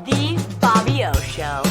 The Bobby O Show.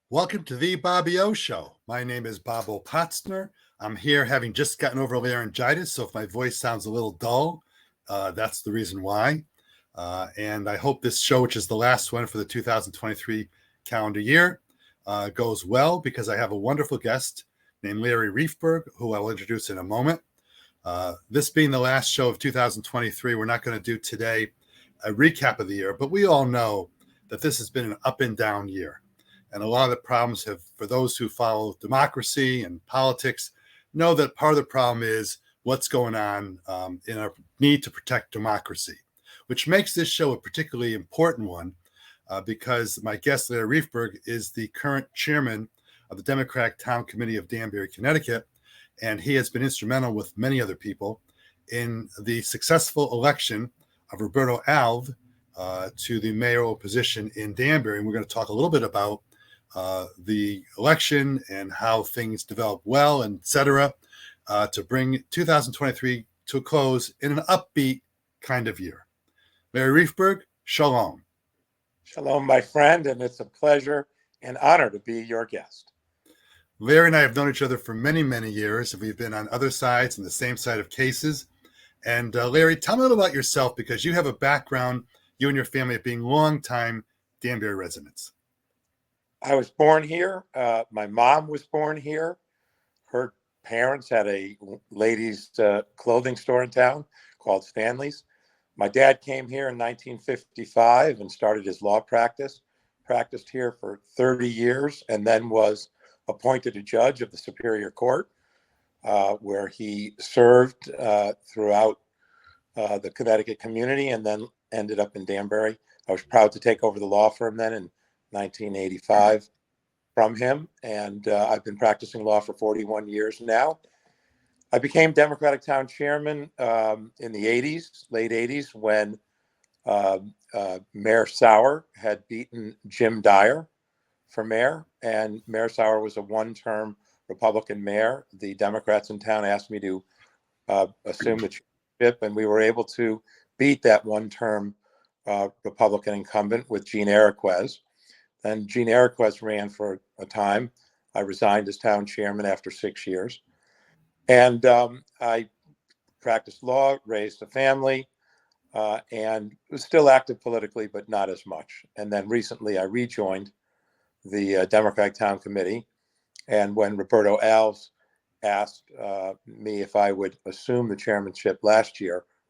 Welcome to the Bobby O Show. My name is Bobo Potzner. I'm here having just gotten over laryngitis, so if my voice sounds a little dull, that's the reason why. And I hope this show, which is the last one for the 2023 calendar year, goes well because I have a wonderful guest named Larry Riefberg, who I will introduce in a moment. This being the last show of 2023, we're not going to do today a recap of the year, but we all know that this has been an up and down year. And a lot of the problems have, for those who follow democracy and politics, know that part of the problem is what's going on in our need to protect democracy, which makes this show a particularly important one because my guest, Larry Riefberg, is the current chairman of the Democratic Town Committee of Danbury, Connecticut, and he has been instrumental with many other people in the successful election of Roberto Alves to the mayoral position in Danbury. And we're going to talk a little bit about the election and how things developed well, et cetera, to bring 2023 to a close in an upbeat kind of year. Larry Riefberg, shalom. Shalom, my friend, and it's a pleasure and honor to be your guest. Larry and I have known each other for many, many years, and we've been on other sides and the same side of cases. And Larry, tell me a little about yourself, because you have a background, you and your family, of being longtime Danbury residents. I was born here. My mom was born here. Her parents had a ladies' clothing store in town called Stanley's. My dad came here in 1955 and started his law practice, practiced here for 30 years, and then was appointed a judge of the Superior Court, where he served throughout the Connecticut community and then ended up in Danbury. I was proud to take over the law firm then in 1985 from him, and I've been practicing law for 41 years now. I became Democratic Town Chairman in the 80s, late 80s, when Mayor Sauer had beaten Jim Dyer for mayor, and Mayor Sauer was a one-term Republican mayor. The Democrats in town asked me to assume the chairmanship, and we were able to beat that one-term Republican incumbent with Gene Eriquez. Then Gene Eriquez ran for a time. I resigned as town chairman after 6 years. And I practiced law, raised a family, and was still active politically, but not as much. And then recently I rejoined the Democratic Town Committee. And when Roberto Alves asked me if I would assume the chairmanship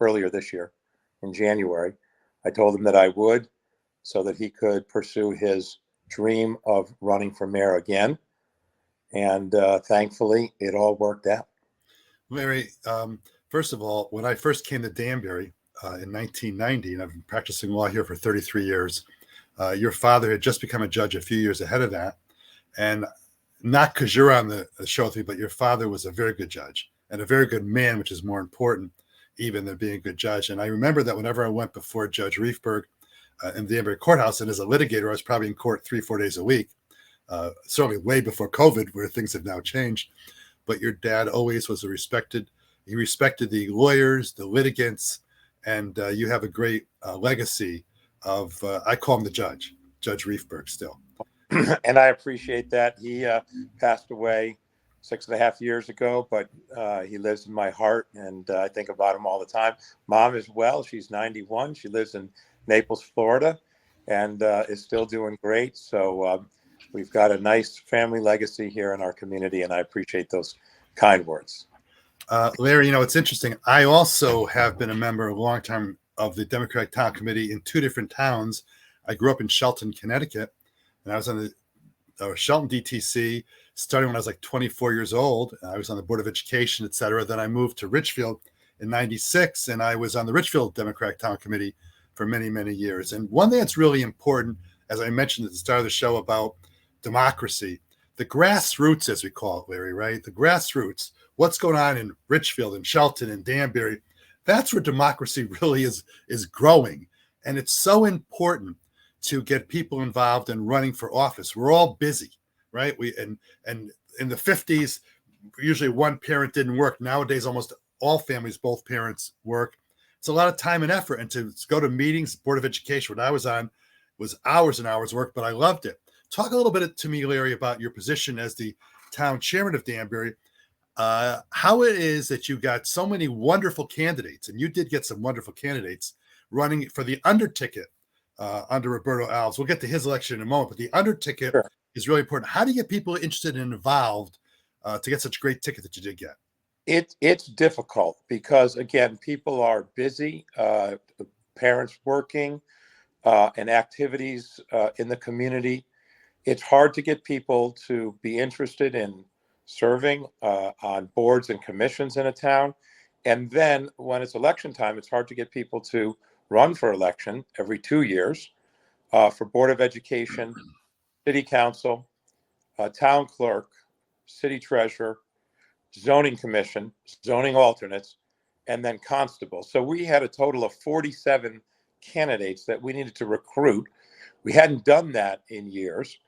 earlier this year, in January, I told him that I would, so that he could pursue his dream of running for mayor again. And thankfully, it all worked out. Larry, first of all, when I first came to Danbury in 1990, and I've been practicing law here for 33 years, your father had just become a judge a few years ahead of that. And not because you're on the show with me, but your father was a very good judge and a very good man, which is more important even than being a good judge. And I remember that whenever I went before Judge Riefberg in the Danbury courthouse, and as a litigator, I was probably in court 3-4 days a week, certainly way before COVID, where things have now changed. But your dad always was he respected the lawyers, the litigants, and you have a great legacy of, I call him the Judge Riefberg still. And I appreciate that. He passed away 6.5 years ago, but he lives in my heart, and I think about him all the time. Mom as well. She's 91. She lives in Naples, Florida, and is still doing great. So we've got a nice family legacy here in our community, and I appreciate those kind words. Larry, it's interesting. I also have been a member a long time of the Democratic Town Committee in 2 different towns. I grew up in Shelton, Connecticut, and I was on the Shelton DTC starting when I was like 24 years old. I was on the Board of Education, et cetera. Then I moved to Richfield in 96, and I was on the Richfield Democratic Town Committee for many, many years. And one thing that's really important, as I mentioned at the start of the show about democracy, the grassroots, as we call it, Larry, right? The grassroots, what's going on in Richfield and Shelton and Danbury, that's where democracy really is growing. And it's so important to get people involved in running for office. We're all busy, right? And in the 50s, usually one parent didn't work. Nowadays, almost all families, both parents work. It's a lot of time and effort. And to go to meetings, Board of Education, what I was on was hours and hours work, but I loved it. Talk a little bit to me, Larry, about your position as the town chairman of Danbury, how it is that you got so many wonderful candidates, and you did get some wonderful candidates running for the under ticket under Roberto Alves. We'll get to his election in a moment, but the under ticket Sure. is really important. How do you get people interested and involved to get such a great ticket that you did get? It's difficult because, again, people are busy, parents working, and activities in the community. It's hard to get people to be interested in serving on boards and commissions in a town. And then when it's election time, it's hard to get people to run for election every 2 years for Board of Education, City Council, Town Clerk, City Treasurer, Zoning Commission, zoning alternates, and then constable. So we had a total of 47 candidates that we needed to recruit. We hadn't done that in years,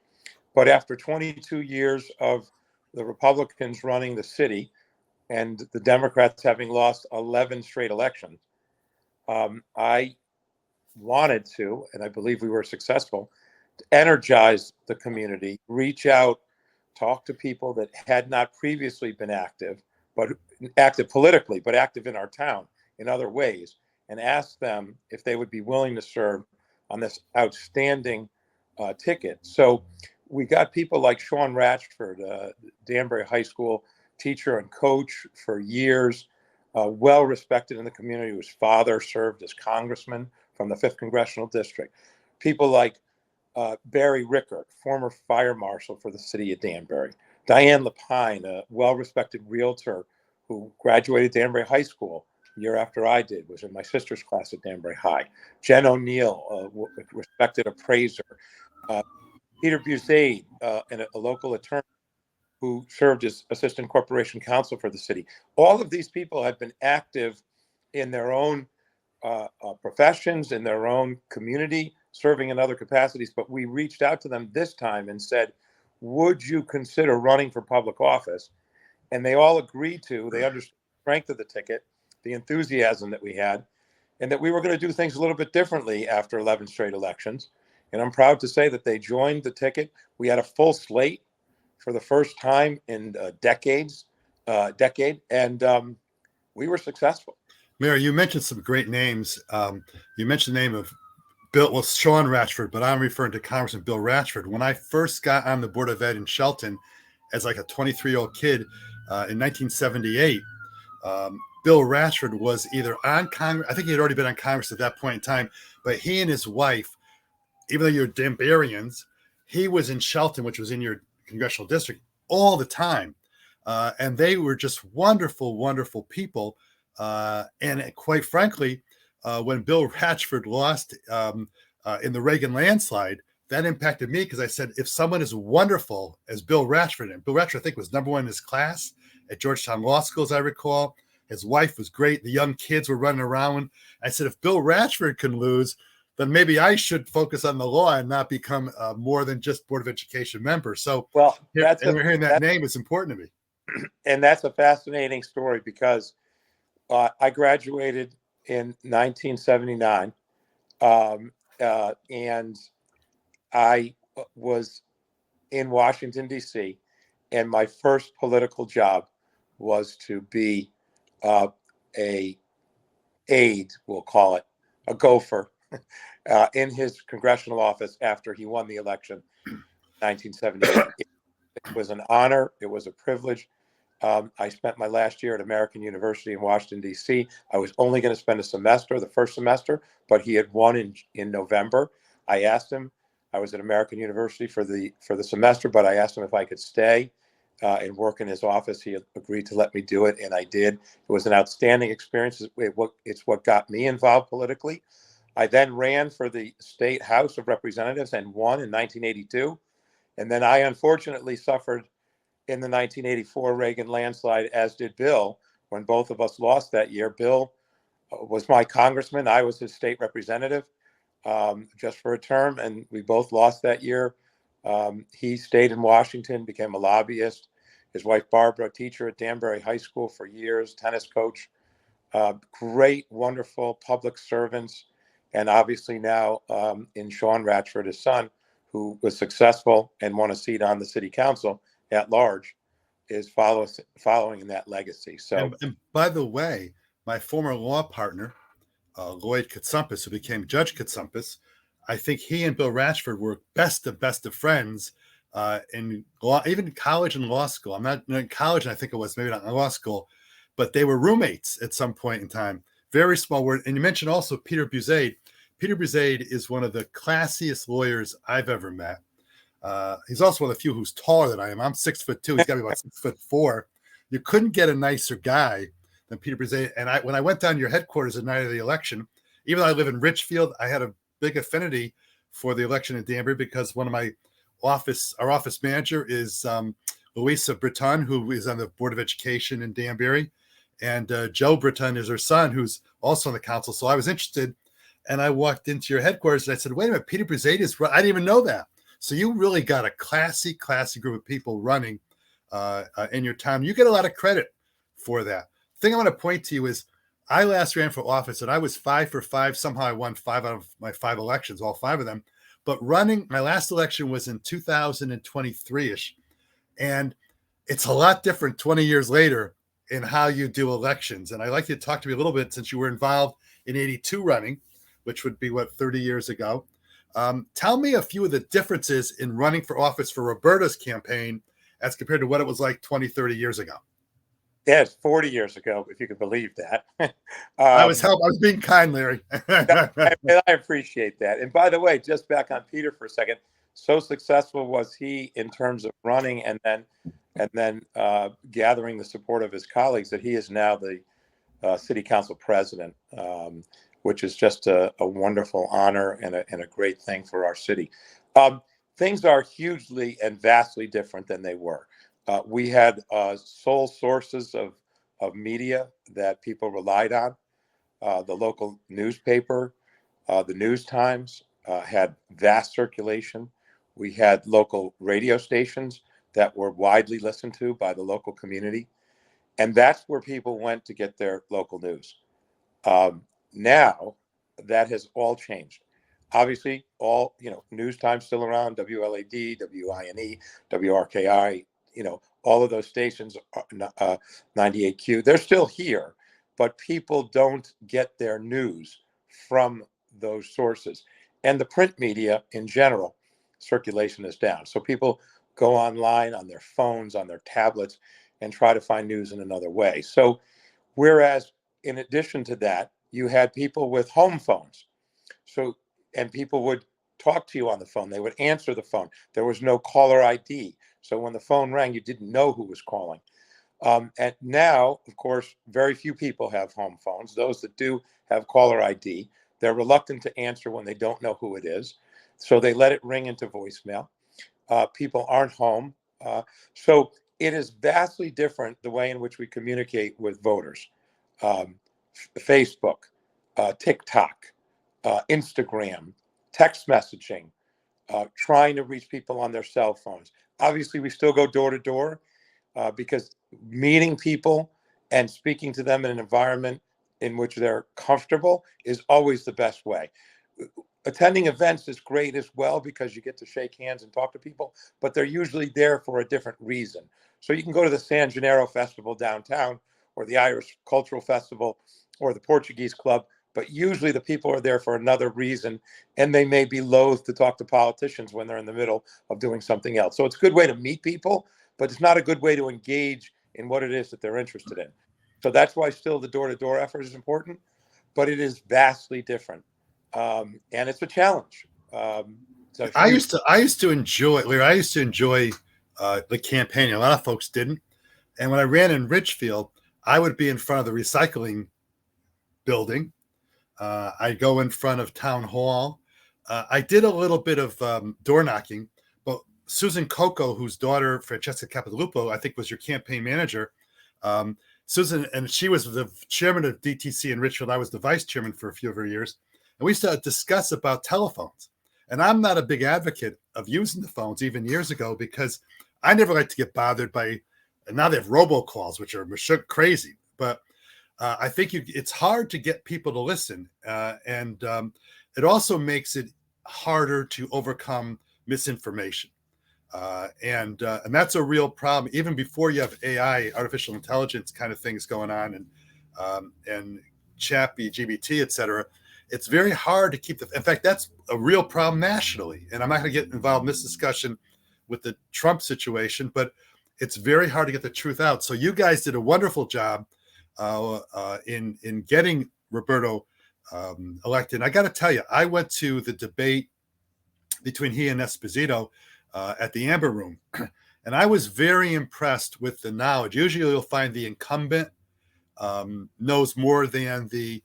but after 22 years of the Republicans running the city and the Democrats having lost 11 straight elections, I wanted to, and I believe we were successful, to energize the community, reach out, talk to people that had not previously been active, but active politically, but active in our town in other ways, and ask them if they would be willing to serve on this outstanding ticket. So we got people like Sean Ratchford, Danbury High School teacher and coach for years, well respected in the community, whose father served as congressman from the 5th Congressional District. People like Barry Rickert, former fire marshal for the city of Danbury. Diane Lapine, a well-respected realtor who graduated Danbury High School the year after I did, was in my sister's class at Danbury High. Jen O'Neill, a respected appraiser. Peter Buzaid, and a local attorney who served as assistant corporation counsel for the city. All of these people have been active in their own professions, in their own community, serving in other capacities. But we reached out to them this time and said, would you consider running for public office? And they all agreed to. They understood the strength of the ticket, the enthusiasm that we had, and that we were going to do things a little bit differently after 11 straight elections. And I'm proud to say that they joined the ticket. We had a full slate for the first time in decade, and we were successful. Mary, you mentioned some great names. You mentioned the name of Sean Ratchford, but I'm referring to Congressman Bill Ratchford. When I first got on the Board of Ed in Shelton as like a 23-year-old kid in 1978, Bill Ratchford was either on Congress, I think he had already been on Congress at that point in time, but he and his wife, even though you're Danburyans, he was in Shelton, which was in your congressional district, all the time. And they were just wonderful, wonderful people. And quite frankly, when Bill Ratchford lost in the Reagan landslide, that impacted me because I said, if someone is wonderful as Bill Ratchford, and Bill Ratchford, I think, was number one in his class at Georgetown Law School, as I recall. His wife was great. The young kids were running around. I said, if Bill Ratchford can lose, then maybe I should focus on the law and not become more than just Board of Education member. So, well, we're hearing that name is important to me. And that's a fascinating story because I graduated in 1979, and I was in Washington, D.C., and my first political job was to be a aide, we'll call it, a gopher, in his congressional office after he won the election in 1978. It was an honor. It was a privilege. I spent my last year at American University in Washington, D.C. I was only going to spend a semester, the first semester, but he had won in November. I asked him, I was at American University for the semester, but I asked him if I could stay and work in his office. He agreed to let me do it, and I did. It was an outstanding experience. It's what got me involved politically. I then ran for the State House of Representatives and won in 1982. And then I unfortunately suffered in the 1984 Reagan landslide, as did Bill, when both of us lost that year. Bill was my congressman. I was his state representative, just for a term, and we both lost that year. He stayed in Washington, became a lobbyist. His wife, Barbara, a teacher at Danbury High School for years, tennis coach. Great, wonderful public servants. And obviously now in Sean Ratchford, his son, who was successful and won a seat on the city council at large, is following in that legacy. So, and by the way, my former law partner, Lloyd Katsumpis, who became Judge Katsumpis, I think he and Bill Ratchford were best of friends in law, even college and law school. I'm not in college, and I think it was maybe not in law school, but they were roommates at some point in time. Very small word. And you mentioned also Peter Buzade. Peter Buzade is one of the classiest lawyers I've ever met. He's also one of the few who's taller than I am. I'm 6'2". He's got to be about 6'4". You couldn't get a nicer guy than Peter Buzade. And when I went down to your headquarters the night of the election, even though I live in Richfield, I had a big affinity for the election in Danbury because one of our office manager is Louisa Breton, who is on the Board of Education in Danbury. And Joe Breton is her son, who's also on the council. So I was interested, and I walked into your headquarters and I said, wait a minute, Peter Buzade is, I didn't even know that. So you really got a classy group of people running in your town. You get a lot of credit for that. The thing I want to point to you is I last ran for office and I was 5 for 5. Somehow I won 5 out of my 5 elections, all 5 of them. But running, my last election was in 2023-ish. And it's a lot different 20 years later in how you do elections. And I'd like you to talk to me a little bit, since you were involved in 82 running, which would be, 30 years ago. Tell me a few of the differences in running for office for Roberta's campaign as compared to what it was like 20, 30 years ago. Yeah, it's 40 years ago, if you could believe that. I was being kind, Larry. I appreciate that. And by the way, just back on Peter for a second, so successful was he in terms of running and then gathering the support of his colleagues that he is now the city council president, which is just a wonderful honor and a great thing for our city. Things are hugely and vastly different than they were. We had sole sources of media that people relied on. The local newspaper, the News Times, had vast circulation. We had local radio stations that were widely listened to by the local community. And that's where people went to get their local news. Now that has all changed. Obviously, all, News Time's still around, WLAD, WINE, WRKI, all of those stations, 98Q, they're still here, but people don't get their news from those sources. And the print media in general, circulation is down. So people go online on their phones, on their tablets, and try to find news in another way. So whereas in addition to that, you had people with home phones. And people would talk to you on the phone. They would answer the phone. There was no caller ID. So when the phone rang, you didn't know who was calling. And now, of course, very few people have home phones. Those that do have caller ID, they're reluctant to answer when they don't know who it is. So they let it ring into voicemail. People aren't home. So it is vastly different the way in which we communicate with voters. Facebook, TikTok, Instagram, text messaging, trying to reach people on their cell phones. Obviously, we still go door to door because meeting people and speaking to them in an environment in which they're comfortable is always the best way. Attending events is great as well because you get to shake hands and talk to people, but they're usually there for a different reason. So you can go to the San Gennaro Festival downtown or the Irish Cultural Festival or the Portuguese Club, but usually the people are there for another reason, and they may be loath to talk to politicians when they're in the middle of doing something else. So it's a good way to meet people, but it's not a good way to engage in what it is that they're interested in. So that's why still the door-to-door effort is important, but it is vastly different. And it's a challenge. I used to enjoy, Larry, the campaign. A lot of folks didn't. And when I ran in Richfield, I would be in front of the recycling building. I'd go in front of town hall. I did a little bit of door knocking, but Susan Coco, whose daughter Francesca Capodilupo, I think, was your campaign manager. Susan, and she was the chairman of DTC in Richfield. I was the vice chairman for a few of her years, and we used to discuss about telephones. And I'm not a big advocate of using the phones, even years ago, because I never like to get bothered by. And now they have robocalls, which are crazy. But I think it's hard to get people to listen, and it also makes it harder to overcome misinformation. And that's a real problem, even before you have AI, artificial intelligence kind of things going on, and ChatGPT, et cetera. It's very hard to keep in fact, that's a real problem nationally. And I'm not going to get involved in this discussion with the Trump situation, but it's very hard to get the truth out. So you guys did a wonderful job in getting Roberto elected. And I got to tell you, I went to the debate between he and Esposito at the Amber Room, and I was very impressed with the knowledge. Usually you'll find the incumbent knows more than the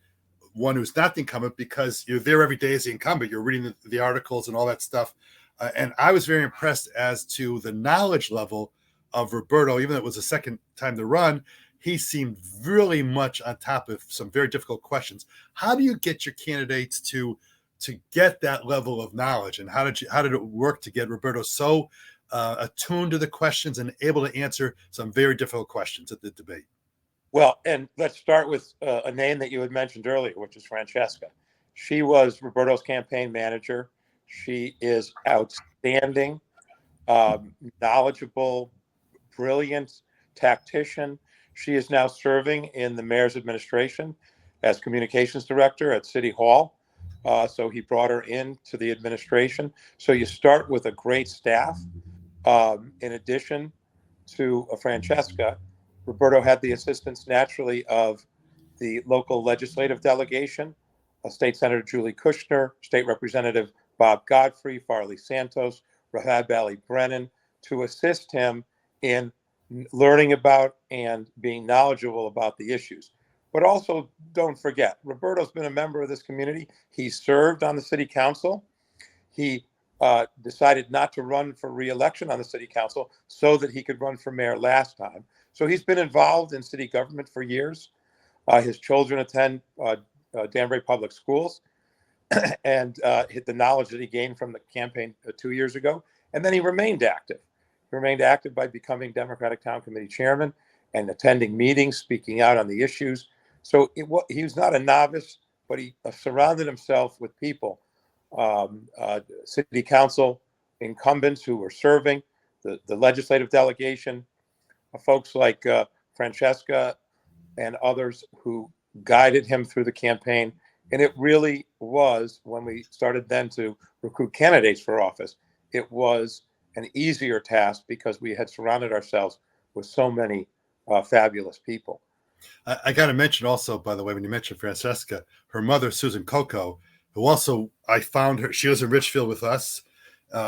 one who's not the incumbent, because you're there every day as the incumbent. You're reading the articles and all that stuff. And I was very impressed as to the knowledge level of Roberto. Even though it was the second time to run, he seemed really much on top of some very difficult questions. How do you get your candidates to get that level of knowledge, and how did it work to get Roberto so attuned to the questions and able to answer some very difficult questions at the debate? Well, and let's start with a name that you had mentioned earlier, which is Francesca. She was Roberto's campaign manager. She is outstanding, knowledgeable, brilliant tactician. She is now serving in the mayor's administration as communications director at City Hall. So he brought her into the administration. So you start with a great staff. In addition to Francesca, Roberto had the assistance naturally of the local legislative delegation, State Senator Julie Kushner, State Representative Bob Godfrey, Farley Santos, Rahab Valley Brennan, to assist him in learning about and being knowledgeable about the issues. But also, don't forget, Roberto's been a member of this community. He served on the city council. He decided not to run for re-election on the city council so that he could run for mayor last time. So he's been involved in city government for years. His children attend Danbury Public Schools, and the knowledge that he gained from the campaign 2 years ago. And then he remained active. He remained active by becoming Democratic Town Committee chairman and attending meetings, speaking out on the issues. So he was not a novice, but he surrounded himself with people, city council incumbents who were serving, the legislative delegation, folks like Francesca and others who guided him through the campaign. And it really was, when we started then to recruit candidates for office, it was an easier task because we had surrounded ourselves with so many fabulous people. I got to mention also, by the way, when you mentioned Francesca, her mother, Susan Coco, who also, I found her, she was in Richfield with us,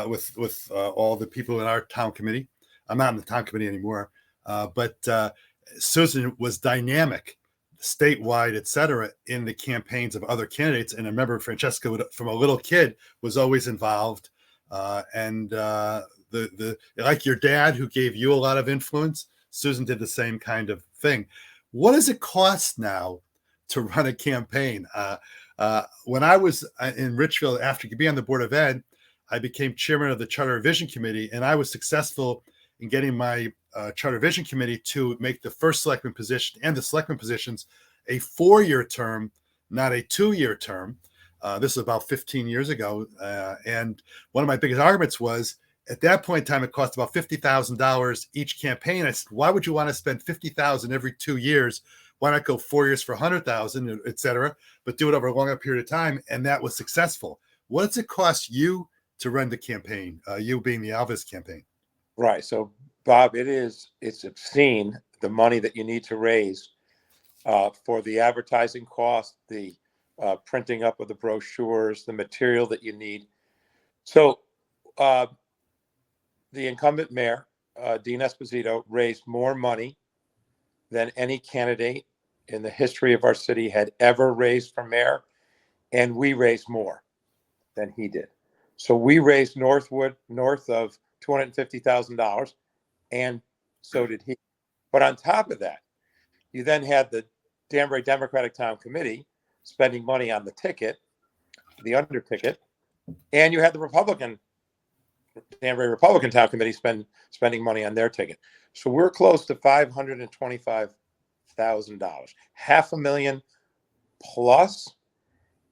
with all the people in our town committee. I'm not in the town committee anymore, but Susan was dynamic, statewide, et cetera, in the campaigns of other candidates. And I remember Francesca, from a little kid, was always involved. And like your dad, who gave you a lot of influence, Susan did the same kind of thing. What does it cost now to run a campaign? When I was in Richfield, after being on the Board of Ed, I became chairman of the Charter Revision Committee, and I was successful in getting my Charter Revision Committee to make the first selectman position and the selectman positions a 4-year term, not a 2-year term. This is about 15 years ago. And one of my biggest arguments was, at that point in time, it cost about $50,000 each campaign. I said, why would you want to spend $50,000 every 2 years? Why not go 4 years for $100,000, et cetera, but do it over a longer period of time? And that was successful. What does it cost you to run the campaign, you being the Alvis campaign? Right. So, Bob, it's obscene, the money that you need to raise for the advertising cost, the printing up of the brochures, the material that you need. So the incumbent mayor, Dean Esposito, raised more money than any candidate in the history of our city had ever raised for mayor, and we raised more than he did. So we raised north of $250,000, and so did he. But on top of that, you then had the Danbury Democratic Town Committee spending money on the ticket, the under ticket, and you had the Danbury Republican Town Committee spending money on their ticket. So we're close to $525,000, $500,000 plus.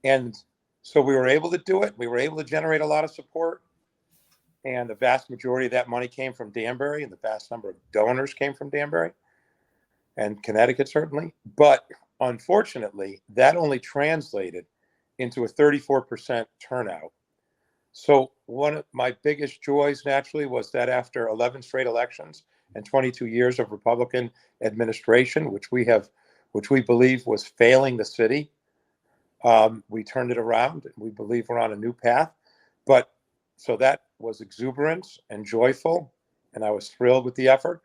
And so we were able to do it. We were able to generate a lot of support. And the vast majority of that money came from Danbury, and the vast number of donors came from Danbury and Connecticut, certainly. But unfortunately, that only translated into a 34% turnout. So one of my biggest joys, naturally, was that after 11 straight elections and 22 years of Republican administration, which we believe was failing the city, we turned it around, and we believe we're on a new path. But so that was exuberant and joyful, and I was thrilled with the effort.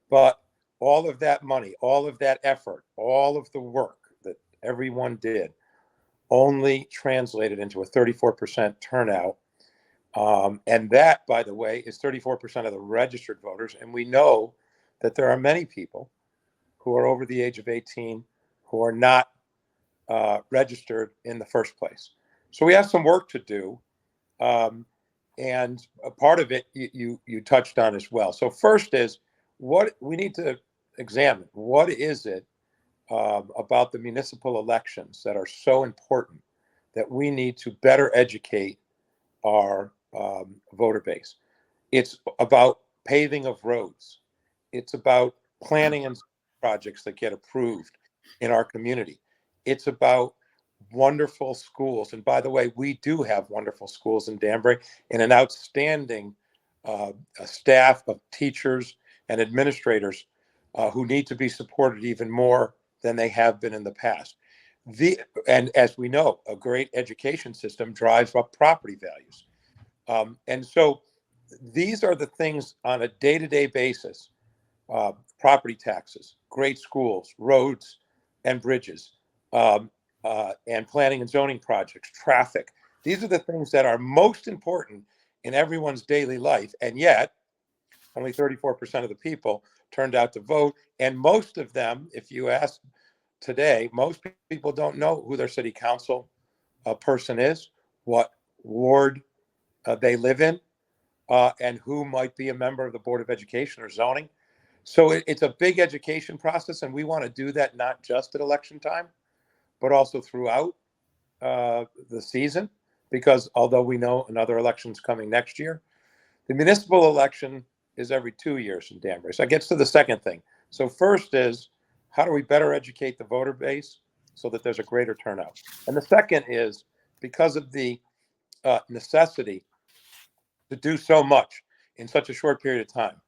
But all of that money, all of that effort, all of the work that everyone did only translated into a 34% turnout. And that, by the way, is 34% of the registered voters. And we know that there are many people who are over the age of 18 who are not registered in the first place. So we have some work to do. And a part of it you touched on as well. So first is what we need to examine. What is it about the municipal elections that are so important that we need to better educate our voter base? It's about paving of roads. It's about planning and projects that get approved in our community. It's about wonderful schools. And by the way, we do have wonderful schools in Danbury and an outstanding staff of teachers and administrators who need to be supported even more than they have been in the past. And as we know, a great education system drives up property values. And so these are the things on a day-to-day basis: property taxes, great schools, roads and bridges, and planning and zoning projects, traffic. These are the things that are most important in everyone's daily life. And yet, only 34% of the people turned out to vote. And most of them, if you ask today, most people don't know who their city council person is, what ward they live in, and who might be a member of the Board of Education or zoning. So it's a big education process, and we want to do that not just at election time, but also throughout the season, because although we know another election's coming next year, the municipal election is every 2 years in Danbury. So that gets to the second thing. So first is, how do we better educate the voter base so that there's a greater turnout? And the second is, because of the necessity to do so much in such a short period of time.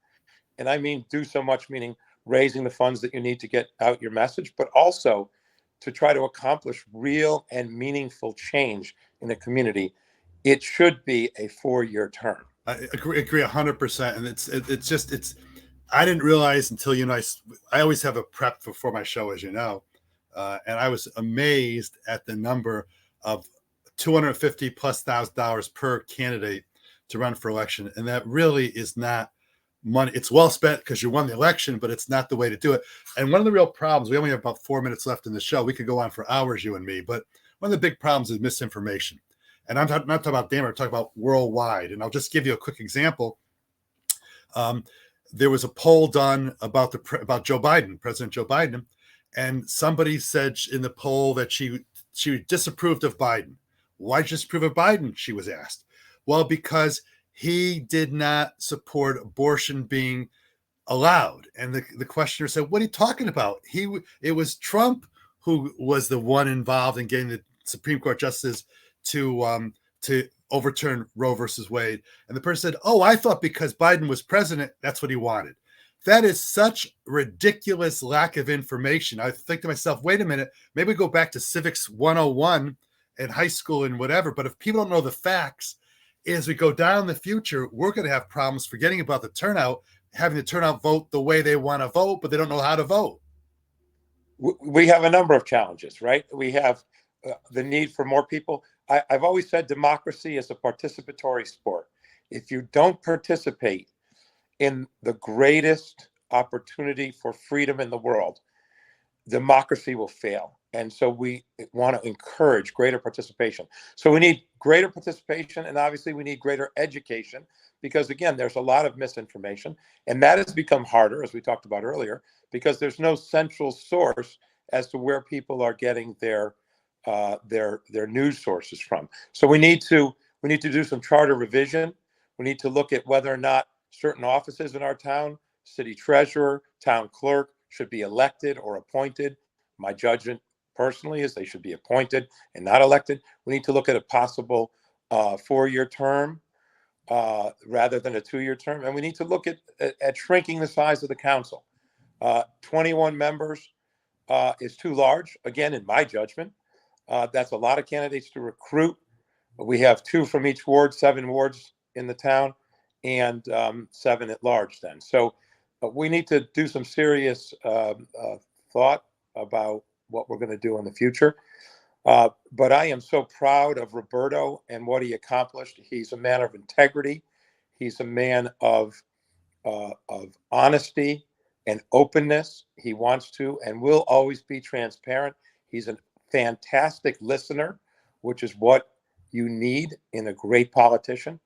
And I mean do so much, meaning raising the funds that you need to get out your message, but also to try to accomplish real and meaningful change in the community. It should be a 4-year term. I agree 100%. And it's I didn't realize until, I always have a prep before my show, as you know. And I was amazed at the number of $250,000+ per candidate to run for election. And that really is not money. It's well spent because you won the election, but it's not the way to do it. And one of the real problems, we only have about 4 minutes left in the show. We could go on for hours, you and me, but one of the big problems is misinformation. And I'm not talking about Danbury, I'm talking about worldwide. And I'll just give you a quick example. There was a poll done about Joe Biden, President Joe Biden, and somebody said in the poll that she disapproved of Biden. Why did you disapprove of Biden? She was asked. Well, because he did not support abortion being allowed. And the questioner said, what are you talking about? It was Trump who was the one involved in getting the Supreme Court justices to overturn Roe versus Wade. And the person said, oh, I thought because Biden was president, that's what he wanted. That is such ridiculous lack of information. I think to myself, wait a minute, maybe go back to civics 101 in high school and whatever. But if people don't know the facts, as we go down in the future, we're going to have problems forgetting about the turnout, having the turnout vote the way they want to vote, but they don't know how to vote. We have a number of challenges, right? We have the need for more people. I've always said democracy is a participatory sport. if you don't participate in the greatest opportunity for freedom in the world, democracy will fail. And so we want to encourage greater participation. So we need greater participation, and obviously we need greater education, because again, there's a lot of misinformation, and that has become harder, as we talked about earlier, because there's no central source as to where people are getting their news sources from. So we need to do some charter revision. We need to look at whether or not certain offices in our town, city treasurer, town clerk, should be elected or appointed. My judgment personally is they should be appointed and not elected. We need to look at a possible 4-year term rather than a 2-year term. And we need to look at shrinking the size of the council. 21 members is too large, again, in my judgment. That's a lot of candidates to recruit. We have 2 from each ward, 7 wards in the town, and 7 at large then. So we need to do some serious thought about what we're going to do in the future. But I am so proud of Roberto and what he accomplished. He's a man of integrity. He's a man of honesty and openness. He wants to and will always be transparent. He's a fantastic listener, which is what you need in a great politician.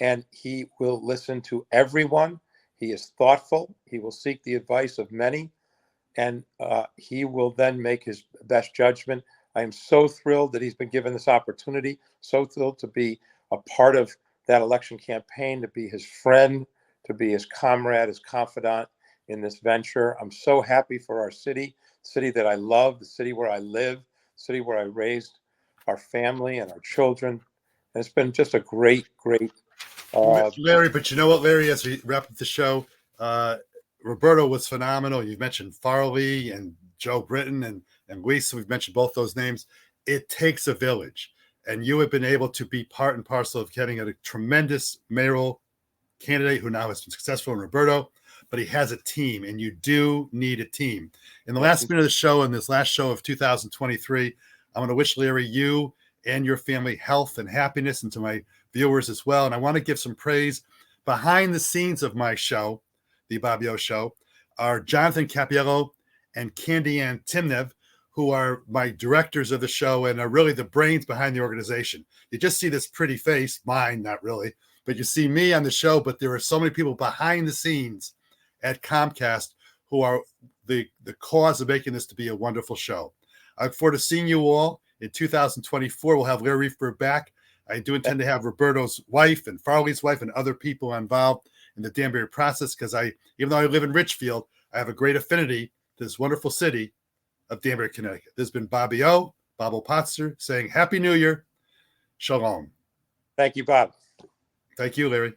And he will listen to everyone. He is thoughtful. He will seek the advice of many, and he will then make his best judgment. I am so thrilled that he's been given this opportunity, so thrilled to be a part of that election campaign, to be his friend, to be his comrade, his confidant in this venture. I'm so happy for our city, the city that I love, the city where I live, the city where I raised our family and our children. And it's been just a great, Larry, but you know what, Larry, as we wrap up the show, Roberto was phenomenal. You mentioned Farley and Joe Britton and Luis. We've mentioned both those names. It takes a village, and you have been able to be part and parcel of getting a tremendous mayoral candidate who now has been successful in Roberto, but he has a team, and you do need a team. In the last minute of the show, in this last show of 2023, I'm going to wish Larry, you and your family, health and happiness, and to my viewers as well. And I want to give some praise behind the scenes of my show, The Bobby O Show, are Jonathan Capiello and Candy Ann Timnev, who are my directors of the show and are really the brains behind the organization. You just see this pretty face, mine, not really, but you see me on the show, but there are so many people behind the scenes at Comcast who are the cause of making this to be a wonderful show. I look forward to seeing you all in 2024. We'll have Larry Riefberg back. I do intend to have Roberto's wife and Farley's wife and other people involved in the Danbury process, because even though I live in Richfield, I have a great affinity to this wonderful city of Danbury, Connecticut. This has been Bobby O, Bob Potster, saying Happy New Year. Shalom. Thank you, Bob. Thank you, Larry.